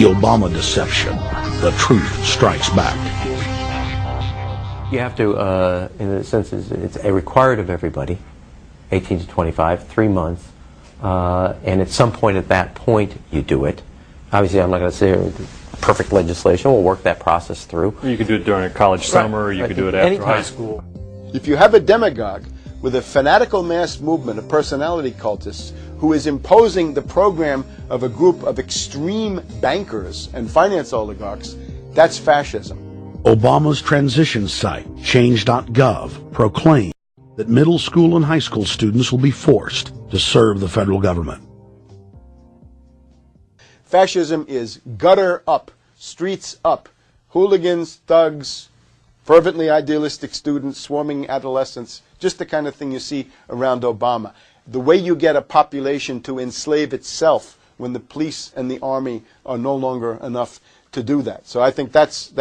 The Obama deception. The truth strikes back. You have to, in a sense, it's required of everybody, 18 to 25, 3 months, and at some point at that point you do it. Obviously, I'm not going to say perfect legislation. We'll work that process through. You could do it during a college summer, or you could do it after Anytime. high school. If you have a demagogue with a fanatical mass movement of personality cultists who is imposing the program of a group of extreme bankers and finance oligarchs, that's fascism. Obama's transition site, change.gov, proclaimed that middle school and high school students will be forced to serve the federal government. Fascism is gutter up, streets up, hooligans, thugs, fervently idealistic students, swarming adolescents, just the kind of thing you see around Obama. The way you get a population to enslave itself when the police and the army are no longer enough to do that. So I think that's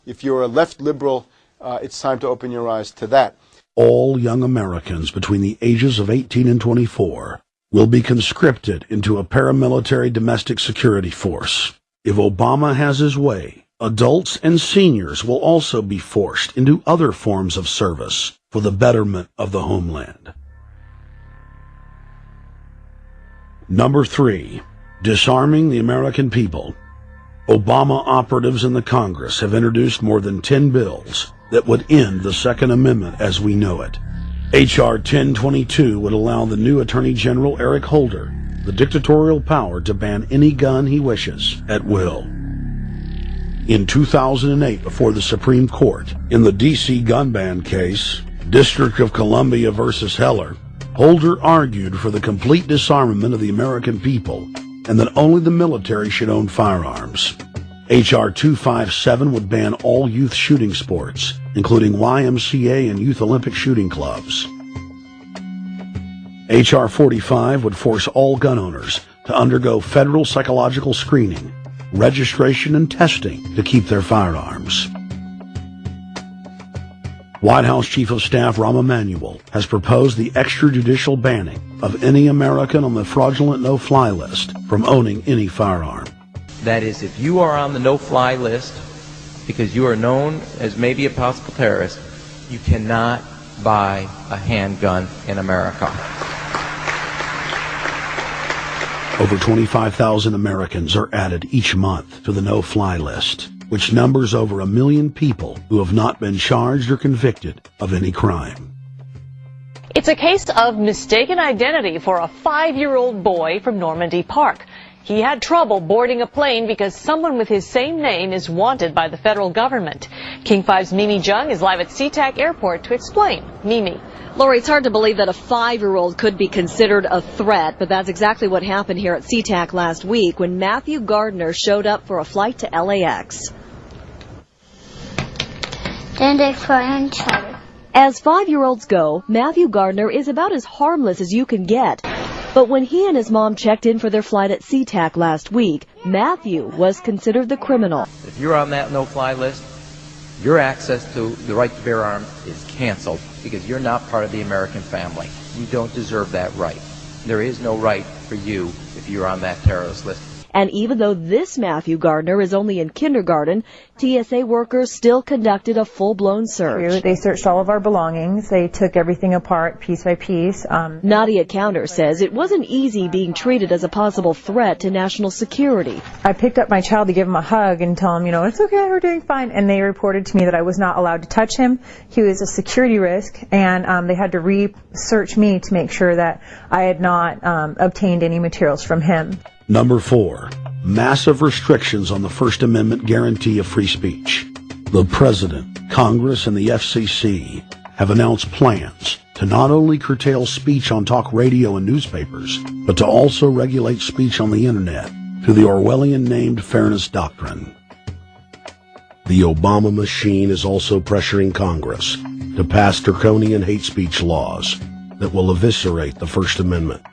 if you're a left liberal, it's time to open your eyes to that. All young Americans between the ages of 18 and 24 will be conscripted into a paramilitary domestic security force. If Obama has his way, adults and seniors will also be forced into other forms of service for the betterment of the homeland. Number 3, disarming the American people. Obama operatives in the Congress have introduced more than 10 bills that would end the Second Amendment as we know it. H.R. 1022 would allow the new Attorney General Eric Holder the dictatorial power to ban any gun he wishes at will. In 2008, before the Supreme Court, in the D.C. gun ban case, District of Columbia versus Heller, Holder argued for the complete disarmament of the American people and that only the military should own firearms. H.R. 257 would ban all youth shooting sports, including YMCA and Youth Olympic shooting clubs. H.R. 45 would force all gun owners to undergo federal psychological screening, registration, and testing to keep their firearms. White House Chief of Staff Rahm Emanuel has proposed the extrajudicial banning of any American on the fraudulent no-fly list from owning any firearm. That is, if you are on the no-fly list because you are known as maybe a possible terrorist, you cannot buy a handgun in America. Over 25,000 Americans are added each month to the no-fly list, which numbers over 1 million people who have not been charged or convicted of any crime. It's a case of mistaken identity for a 5-year-old boy from Normandy Park. He had trouble boarding a plane because someone with his same name is wanted by the federal government. King 5's Mimi Jung is live at SeaTac Airport to explain. Mimi. Lori, it's hard to believe that a 5-year-old could be considered a threat, but that's exactly what happened here at SeaTac last week when Matthew Gardner showed up for a flight to LAX. As 5-year-olds go, Matthew Gardner is about as harmless as you can get. But when he and his mom checked in for their flight at SeaTac last week, Matthew was considered the criminal. If you're on that no-fly list, your access to the right to bear arms is canceled because you're not part of the American family. You don't deserve that right. There is no right for you if you're on that terrorist list. And even though this Matthew Gardner is only in kindergarten, TSA workers still conducted a full-blown search. They searched all of our belongings. They took everything apart piece by piece. Nadia Counter says it wasn't easy being treated as a possible threat to national security. I picked up my child to give him a hug and tell him, it's okay, we're doing fine. And they reported to me that I was not allowed to touch him. He was a security risk, and they had to research me to make sure that I had not obtained any materials from him. Number 4, massive restrictions on the First Amendment guarantee of free speech. The President, Congress, and the FCC have announced plans to not only curtail speech on talk radio and newspapers, but to also regulate speech on the Internet through the Orwellian-named Fairness Doctrine. The Obama machine is also pressuring Congress to pass draconian hate speech laws that will eviscerate the First Amendment.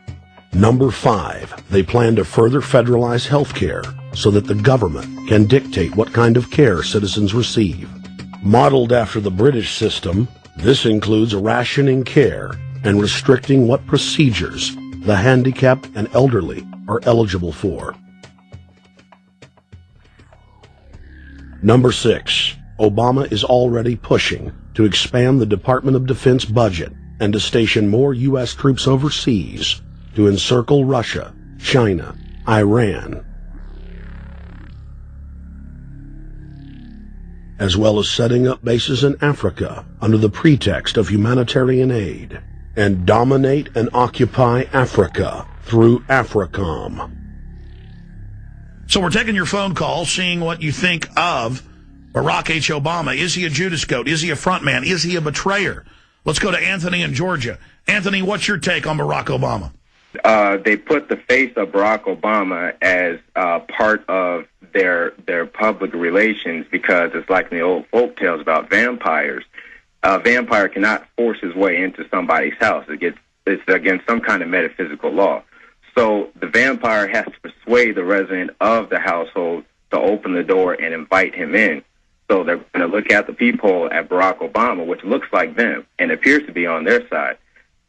Number 5, they plan to further federalize health care so that the government can dictate what kind of care citizens receive. Modeled after the British system, this includes rationing care and restricting what procedures the handicapped and elderly are eligible for. Number 6. Obama is already pushing to expand the Department of Defense budget and to station more U.S. troops overseas to encircle Russia, China, Iran, as well as setting up bases in Africa under the pretext of humanitarian aid, and dominate and occupy Africa through AFRICOM. So we're taking your phone call, seeing what you think of Barack H. Obama. Is he a Judas goat? Is he a front man? Is he a betrayer? Let's go to Anthony in Georgia. Anthony, what's your take on Barack Obama? They put the face of Barack Obama as part of their public relations because it's like in the old folk tales about vampires. A vampire cannot force his way into somebody's house. It's against some kind of metaphysical law. So the vampire has to persuade the resident of the household to open the door and invite him in. So they're going to look at the peephole at Barack Obama, which looks like them and appears to be on their side.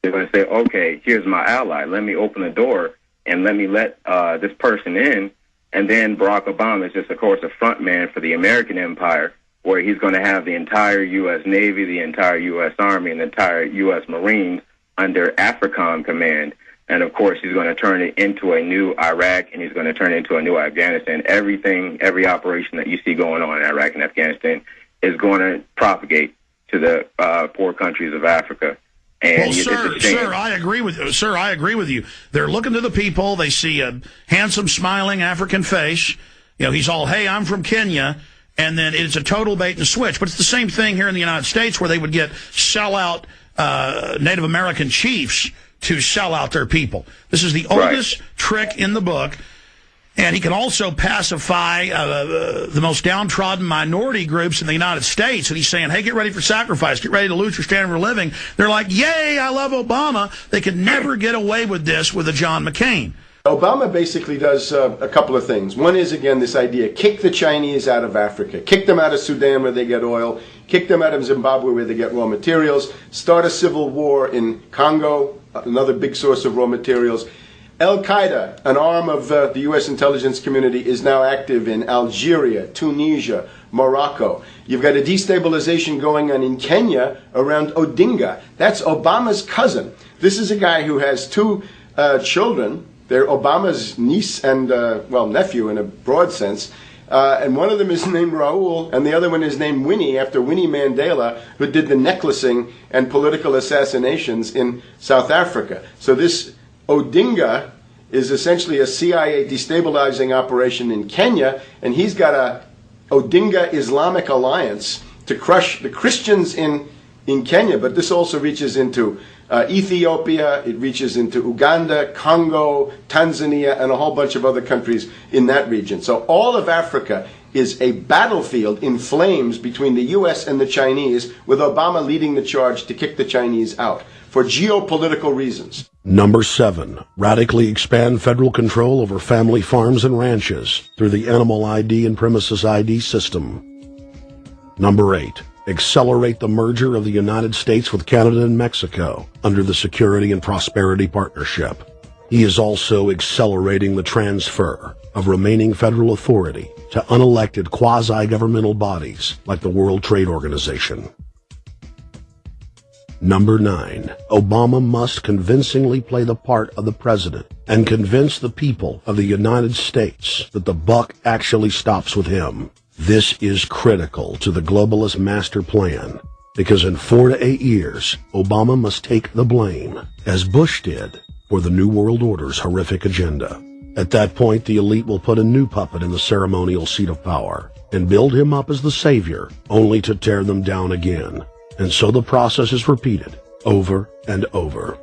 They're going to say, okay, here's my ally. Let me open the door and let me let this person in. And then Barack Obama is just, of course, a front man for the American empire, where he's going to have the entire U.S. Navy, the entire U.S. Army, and the entire U.S. Marines under AFRICOM command. And, of course, he's going to turn it into a new Iraq, and he's going to turn it into a new Afghanistan. Every operation that you see going on in Iraq and Afghanistan is going to propagate to the poor countries of Africa. And well, sir, I agree with you. Sir, I agree with you. They're looking to the people. They see a handsome, smiling African face. You know, he's all, hey, I'm from Kenya. And then it's a total bait and switch. But it's the same thing here in the United States where they would get sellout Native American chiefs to sell out their people. This is the oldest trick in the book. And he can also pacify the most downtrodden minority groups in the United States. And he's saying, hey, get ready for sacrifice. Get ready to lose your standard of living. They're like, yay, I love Obama. They could never get away with this with a John McCain. Obama basically does a couple of things. One is, again, this idea, kick the Chinese out of Africa. Kick them out of Sudan where they get oil. Kick them out of Zimbabwe where they get raw materials. Start a civil war in Congo, another big source of raw materials. Al-Qaeda, an arm of the U.S. intelligence community, is now active in Algeria, Tunisia, Morocco. You've got a destabilization going on in Kenya around Odinga. That's Obama's cousin. This is a guy who has two children. They're Obama's niece and, nephew in a broad sense. And one of them is named Raul, and the other one is named Winnie, after Winnie Mandela, who did the necklacing and political assassinations in South Africa. So this Odinga is essentially a CIA destabilizing operation in Kenya, and he's got a Odinga Islamic Alliance to crush the Christians in Kenya, but this also reaches into Ethiopia, it reaches into Uganda, Congo, Tanzania, and a whole bunch of other countries in that region. So all of Africa is a battlefield in flames between the U.S. and the Chinese, with Obama leading the charge to kick the Chinese out for geopolitical reasons. Number 7, radically expand federal control over family farms and ranches through the Animal ID and Premises ID system. Number 8, accelerate the merger of the United States with Canada and Mexico under the Security and Prosperity Partnership. He is also accelerating the transfer of remaining federal authority to unelected quasi-governmental bodies like the World Trade Organization. Number 9, Obama must convincingly play the part of the president and convince the people of the United States that the buck actually stops with him. This is critical to the globalist master plan, because in 4 to 8 years, Obama must take the blame, as Bush did, for the New World Order's horrific agenda. At that point, the elite will put a new puppet in the ceremonial seat of power and build him up as the savior, only to tear them down again. And so the process is repeated over and over.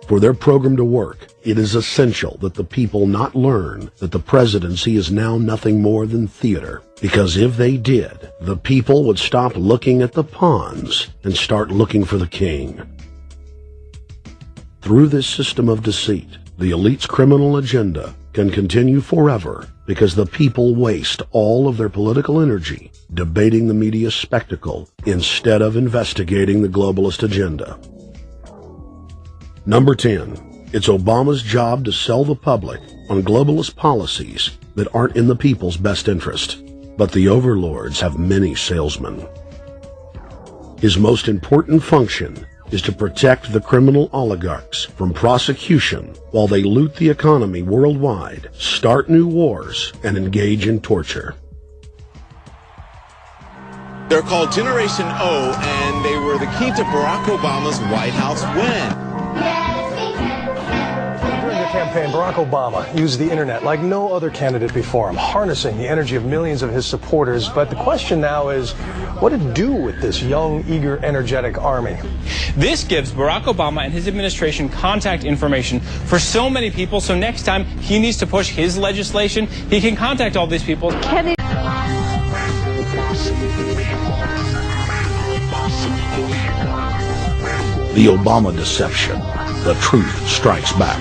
For their program to work, it is essential that the people not learn that the presidency is now nothing more than theater. Because if they did, the people would stop looking at the pawns and start looking for the king. Through this system of deceit, the elite's criminal agenda can continue forever because the people waste all of their political energy debating the media spectacle instead of investigating the globalist agenda. Number 10, it's Obama's job to sell the public on globalist policies that aren't in the people's best interest. but the overlords have many salesmen. His most important function is to protect the criminal oligarchs from prosecution while they loot the economy worldwide, start new wars, and engage in torture. They're called Generation O, and they were the key to Barack Obama's White House win. During the campaign, Barack Obama used the internet like no other candidate before him, harnessing the energy of millions of his supporters. But the question now is, what to do with this young, eager, energetic army? This gives Barack Obama and his administration contact information for so many people, so next time he needs to push his legislation, he can contact all these people. The Obama deception. The truth strikes back.